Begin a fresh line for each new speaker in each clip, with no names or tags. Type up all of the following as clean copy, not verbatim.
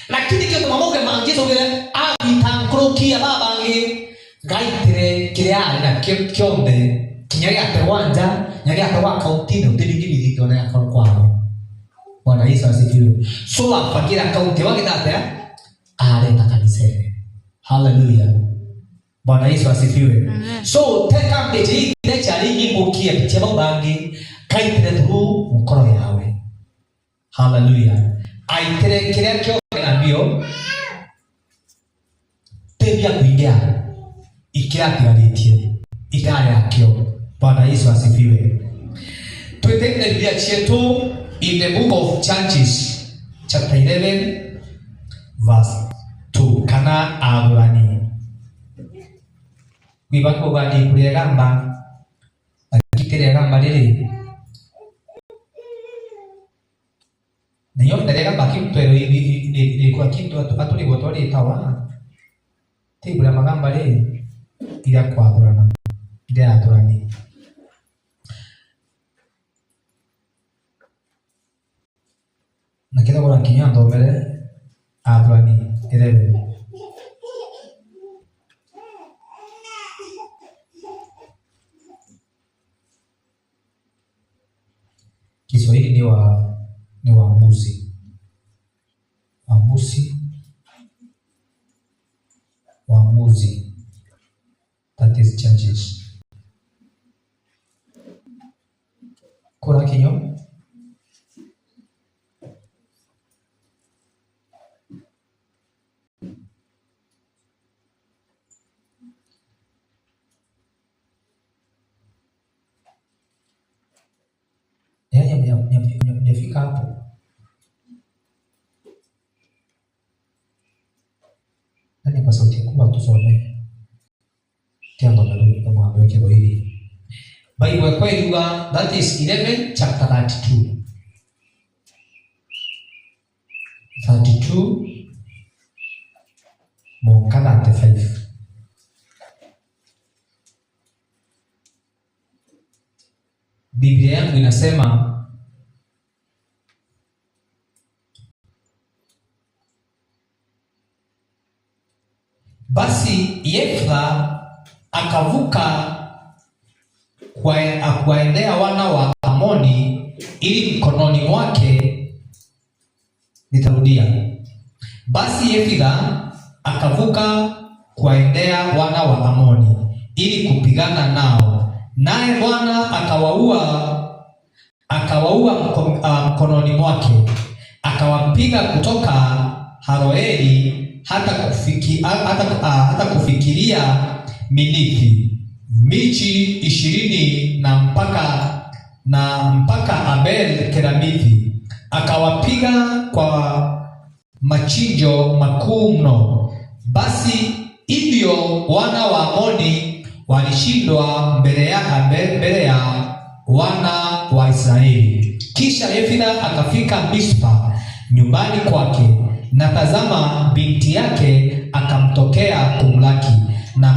lakini kio mamoge mangizo vile abitankrokia babange gaitire kireale na kiombe kinyari atewanja nyari atawa kaunti no tibigini dikona ya kwao. Bwana Yesu asifiwe. So afakira kaunti wake tata ale takanisere. Hallelujah. Bwana Yesu asifiwe. So teka mbeje ile challenge ngokia pichemo bangi kaitire tu mukoro yawe. Hallelujah. Aitere kiria kyo nabio tebia kuingia ikiratiganitie igare yakyo. Bwana Yesu asifiwe. Twende Biblia chetu in the book of Judges chapter 11 verse 2. Kana agurani wibako bali kuregamba akiterega lele niyo terega pero ni kwa kitu atuli gotori tawa tibula magamba lele ila kwa agurana ila aturani na kila wala kinyando mbele agurani ile Kiswahili ni waamuzi. Waamuzi. That is judges. Kura kinyo? Mjafika hapo. Nani kwa sauti kubwa tusome. Tiambo na lulu kama ameweke kwa hili. Bible kwa lugha that is 11 chapter 32. 32 Mokala 35. Biblia yangu inasema basi Yefta akavuka kuwaendea wana wa Amoni ili mkononi mwake. Nitarudia. Basi Yefta akavuka kuwaendea wana wa Amoni ili kupigana nao, naye Bwana akawaua mkononi mwake, akawapiga kutoka Haroeri hata kufikiria Milithi, miji 20 na mpaka Abel Keramithi. Akawapiga kwa machinjo makuu mno. Basi hivyo wana wa Amoni walishindwa mbele ya wana wa Israeli. Kisha Yefta akafika Mispa nyumbani kwake, na tazama binti yake akamtokea kumlaki na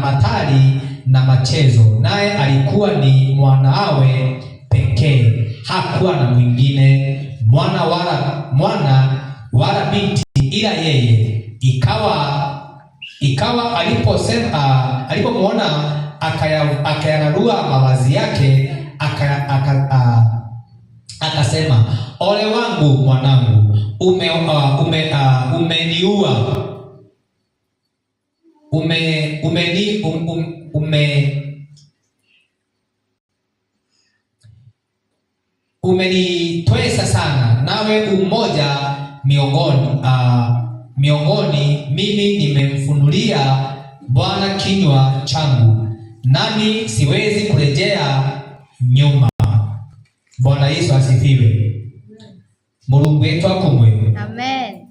matari na machezo, naye alikuwa ni mwanawe pekee, hakuwa na mwingine mwana wala binti ila yeye. Ikawa alipomwona akayararua mavazi yake, akasema, ole wangu mwanangu, umeniua. Umenitwesa sana, nawe umoja miongoni. Mimi nimemfunulia Bwana kinywa changu, nami siwezi kurejea nyuma. Bwana Yesu asifiwe. Mungu wetu akumwe.
Amen.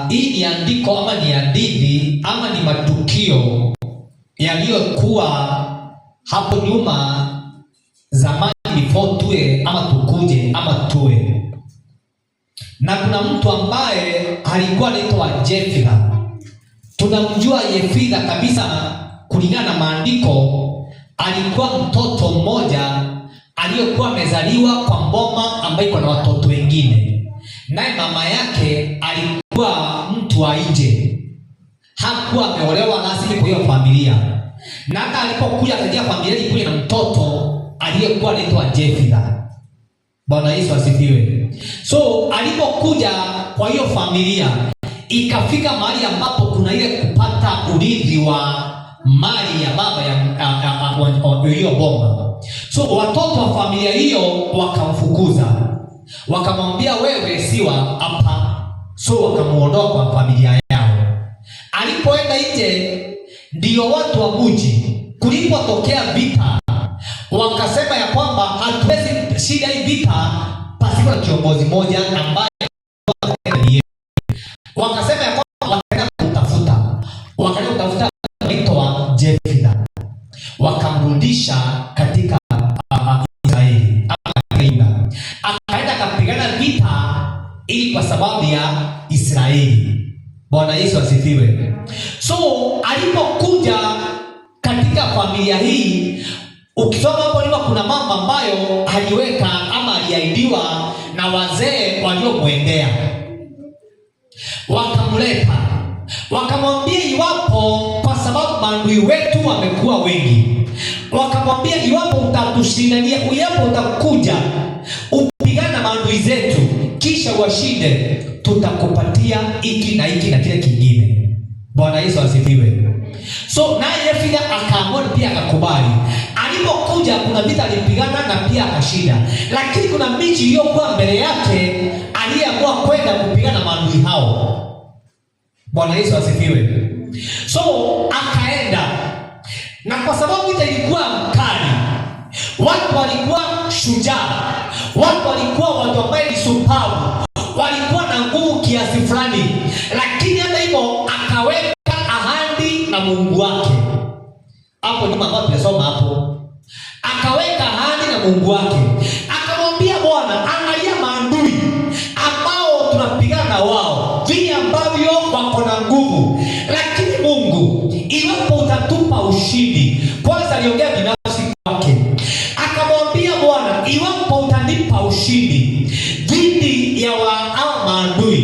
Hii ni andiko ama ni hadithi ama ni matukio yaliyokuwa hapo nyuma zamani, before tuwe ama tukuje ama tuwe. Na kuna mtu ambaye alikuwa anaitwa Yefta. Tunamjua Yefta kabisa kulingana na maandiko. Alikuwa mtoto mmoja aliyokuwa amezaliwa kwa mboma ambayo iko na watoto wengine. naye mama yake alikuwa mtu wa nje, hakuwa ameolewa rasmi kwa hiyo familia. Na hata alipokuja katika familia ilikuwa na mtoto aliyekuwa anaitwa Jefitha. Bwana Yesu asifiwe. So alipokuja kwa hiyo familia, ikafika mahali ambapo kuna ile kupata urithi wa mali ya baba ya hiyo boma. So watoto wa familia hiyo wakamfukuza, wakamwambia wewe siwa hapa. So wakamuondoa kwa familia yao. Alipoenda nje, ndio watu wa mji, kulipotokea vita, wakasema ya kwamba hatuwezi shida hii vita pasipo na kiongozi mmoja ambaye wakasema ya kwamba wakaenda kutafuta mtoto Jefitha, wakamrudisha katika Israeli. Akaenda akapigana vita ili kwa sababu ya Israeli. Bwana Yesu asifiwe. So alipokuja katika familia hii, ukisoma hapo nyuma kuna mambo ambayo aliweka ama aliahidiwa na wazee waliomwendea. Wakamleta, wakamwambia iwapo, kwa sababu maadui wetu wamekuwa wengi, wakamwambia iwapo utatushindia, iwapo utakuja upigana maadui zetu kisha washinde, tutakupatia hiki na hiki na kile kingine. Bwana Yesu asifiwe. So naye Jefitha akaamua pia akakubali. Alipokuja kuna vita alipigana na pia akashinda, lakini kuna miji iliyokuwa mbele yake aliyeamua kwenda kupigana maadui hao. Bwana Yesu asifiwe. So akaenda, na kwa sababu vita ilikuwa mkali, watu walikuwa shujaa, watu walikuwa watu ambao ni supavu, walikuwa na nguvu kiasi fulani, lakini hata hivyo akaweka ahadi na Mungu wake. Hapo nyuma ambapo tunasoma hapo, akaweka ahadi na Mungu wake, akamwambia Bwana, angalia maadui ambao tunapigana na wao, vile ambavyo wako na nguvu, lakini Mungu, iwapo utatupa ushindi. Kwanza aliongea binafsi kwake, akamwambia Bwana, iwapo utanipa ushindi dhidi ya hao maadui,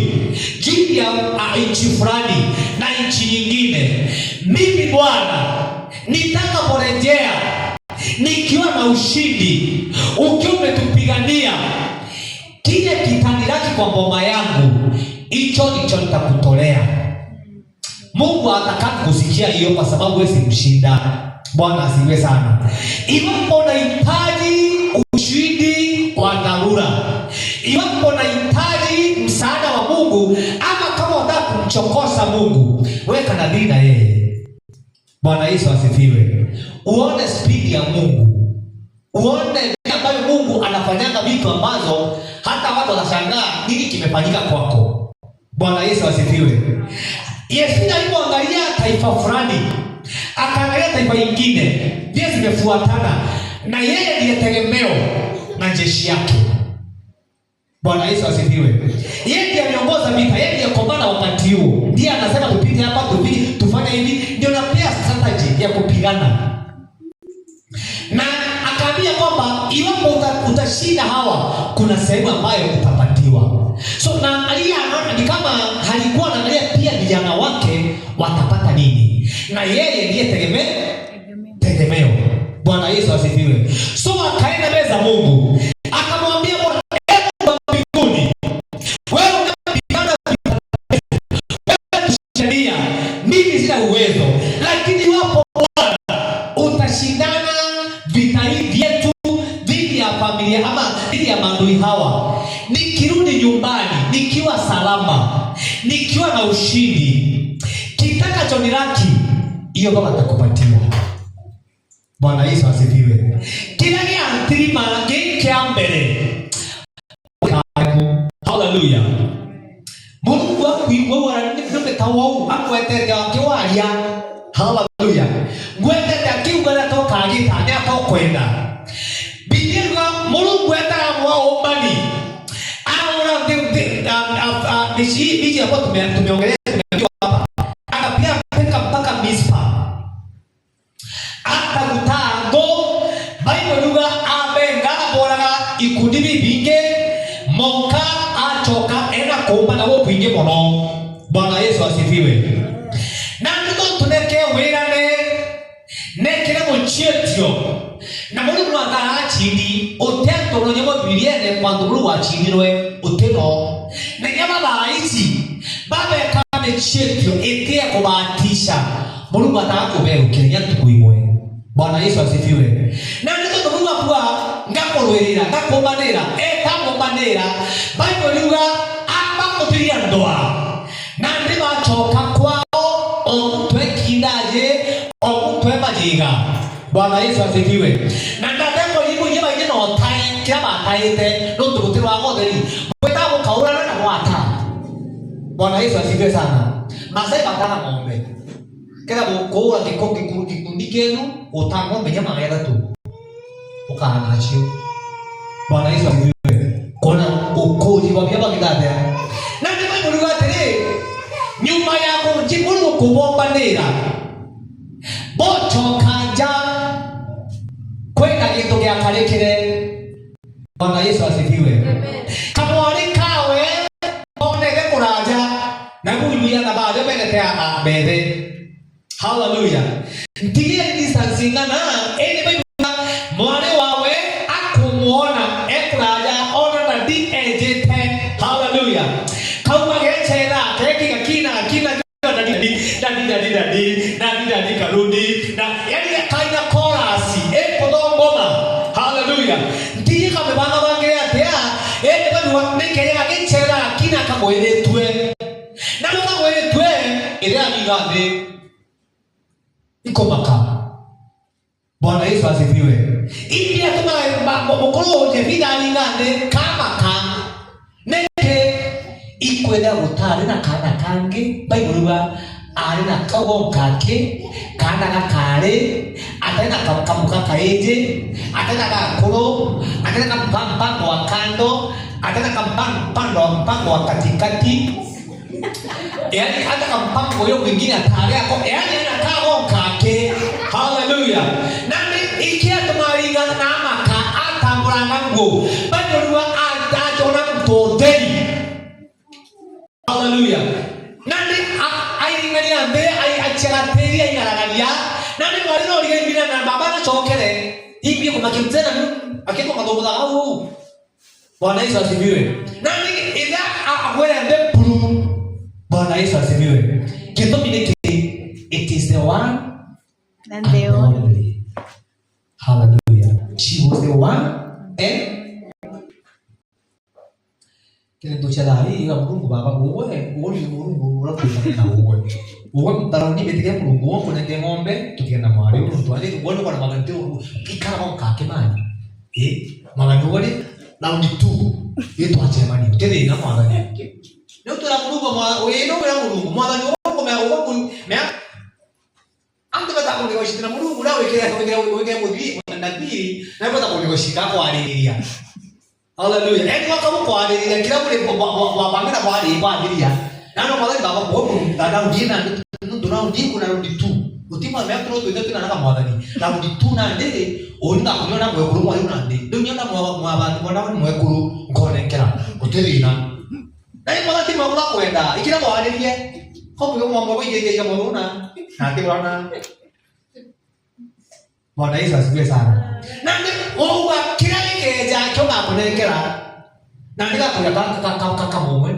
dhidi ya nchi fulani na nchi nyingine, mimi Bwana nitakaporejea nikiwa na ushindi, ukiwa umetupigania, kile kitaniraki kwa ngoma yangu, hicho ndicho nitakutolea. Mungu ataka kusikia hiyo, kwa sababu wewe si mshinda. Bwana asifiwe sana. Iwapo unahitaji ushindi wa dharura, iwapo unahitaji msaada wa Mungu, ama kama unataka kumchokoza Mungu, weka nadhiri na yeye. Bwana Yesu asifiwe. Uone spidi ya Mungu, uone vile ambavyo Mungu anafanyanga vitu ambazo hata watu wanashangaa nini kimefanyika kwako. Bwana Yesu asifiwe. Yesu alipoangalia taifa fulani, akaangalia taifa lingine, pia zimefuatana, na yeye ndiye tegemeo na jeshi yake. Bwana Yesu asifiwe. Yeye ndiye aliongoza vita, yeye ndiye komanda wakati huo. Ndiye anasema tupite hapa, tufanye hivi, ndio napea strategy ya kupigana. Na akaambia kwamba iwapo utashinda hawa, kuna sehemu ambayo utapatiwa. So na anaona ni kama halikuwa anaangalia pia vijana wake watapata nini, na yeye ndiye tegemeo. Bwana Yesu asifiwe. So akaenda mbele za Mungu, akamwambia Bwana, Mungu wa mbinguni, wewe unapigana sheria, mimi sina uwezo, lakini iwapo Bwana utashindana vita hivi vyetu dhidi ya familia ama dhidi ya maadui hawa, nikirudi nyumbani nikiwa salama, nikiwa na ushindi, kitakacho niraki, hiyo Baba atakupatia. Bwana Yesu asifiwe. Kila ni antrima kia mbele. Hallelujah. Mungu wewe wananipe tawau akwete wakiwaria. Hallelujah. Ngwete takiuga toka agita ni atokwenda. Bibiga Mungu etaamwa obani. Ana biji hapo tumeongelea hapa. Akapia mpaka Mispa. Ikundi binge achoka ena kuomba na wewe kuingia mono. Bwana Yesu asifiwe. Na ndio tuneke wirane nekire muchetio na mundu mwaka chini otento no nyamo biliene kwando mundu wa chini rwe uteno na nyama baisi baba kame chetio etia kubatisha mundu mwaka kubero kinya tukuimwe. Bwana Yesu asifiwe. Na ndio mundu akwa ngakorwerera ngakombanira etakombanira Bible liuga aba kutiria ndoa na ndi bachoka kwao omutwe kindaje omutwe majiga. Bwana Yesu asifiwe. Na ndateko yibu yeba yino tai kama taite ndo tukutirwa goderi mweta ukaura na mwata. Bwana Yesu asifiwe sana. Masai bataka ngombe kila boko kikundi kenu utangombe nyama ya tu ukana achio. Bwana Yesu asifiwe. Kona ukoji wa byaba kidade na ndipo muliwatere nyuma yako jiburu kubombanira bocho kanja kwenda kitu kya karekere. Bwana Yesu asifiwe. Kama wali kawe onege kuraja na kujuya na baada benete ya bebe. Hallelujah. Ndiye disasingana ene Bible mwane wawe akumuona ekuraja ona na DAJ10. Hallelujah. Kama gechera keki kina dadi karudi na yani kaina chorus podongoma. Hallelujah. Ndiye kama bana bangeya tea bana nekenya gechera kina kamoere tue na kamoere tue ile amigande iko makama. Bwana Yesu asifiwe. Ili atuma mukuru je vida alingane kama kama neke ikwenda gutari na kana kange Bible ari na kago kake kana gakare atena kamuka kaeje atena kakuro atena kampango wa kando atena kampango wa katikati yani hata kampango yo mwingine atare yako yani anakaa kake. Hallelujah. Nani ikia tumaringa na maka atambura ngo Bible atachona mtotei. Hallelujah. Nani aingani ambe acharateria inaragalia nani walino ligembina na baba na chokere hivi kwa kimtena akiko kadogo au. Bwana Yesu asifiwe. Nani ila akwenda ambe puru. Bwana Yesu asifiwe. Kitomine it is the one and the only. Hallelujah. She was the one and kile tuchada hii ya Mungu baba wewe Mungu unapenda wewe mtaroni betika Mungu wako na ngombe tukienda mwali mtu ali uone kwa magantio kikana kwa kake mani magantio wale na unitu yetu achemani tele na magantio leo tu la Mungu wewe ndio Mungu magantio wako mea ante bata ko negotiate na Mungu na weke mudhi nabii na bata ko negotiate kwa alilia. Hallelujah. Eni wakamu kwa alilia kila mule wabangina kwa alilia na ndo magari baba kwa tada undina ndona undiko na unditu utima metro to ndio tunataka mwadhani na unditu na ndege oninga kunyona mwekuru mwa yuna ndi ndio nyona mwabandi mwana mwekuru nkonenkera utirina na ni magati magula kwenda ikira kwa alilia ko mwe mwa yeye kama unaona na tiwana. Bwana Yesu asifiwe sana. Nandi owa kila ngeja kyonga kunekera. Nandi kaka mume.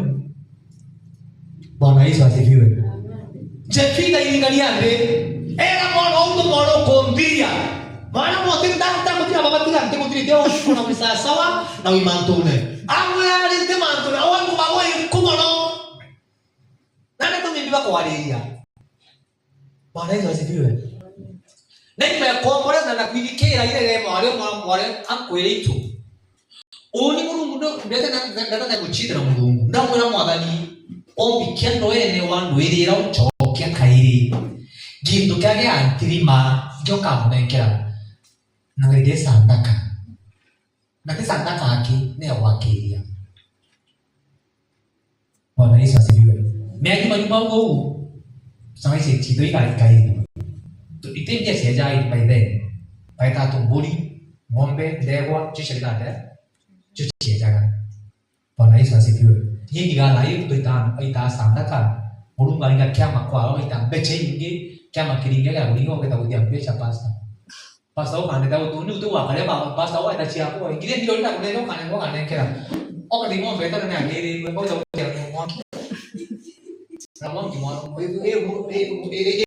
Bwana Yesu asifiwe. Jefina ilingaliande era mono kombia. Mana mo tinda mutia baba tinda mutia deo kuna misa sawa na imantune. Awe ali te mantune awan ko bawo kumono. Nani to mimba kwa alilia. Bwana Yesu asifiwe. Nani mekomora na kuidikira ile wale akweleito. Oni Mungu ndo ndata kuchira Mungu. Ndamwe mwadhani ombi kendo ene wandu irira uchokia kairi. Gindu kage antirima joka munekera. Nangege sandaka. Nake sandaka haki ne wakiria. Bwana Yesu asifiwe. Meaji manyumba huko. Sasa hizi kitu ikaikairi. Itu dia sejai baide, baita tumbuli, ngombe, dewa, cuci ada, cuci jangan. Bwana Yesu asifiwe. Nyingi gala hiyo ita samdaka mulungu ainga kiama kwao ita beche nyingi kiama kiringela ulingo keta kudia becha pasta ukande ta utuni utu wakale pasta wa ita chia kwa ingine ndio nda kuneno kane kera oka dingo beta na ngiri ko ta kudia mo na mo ki mo e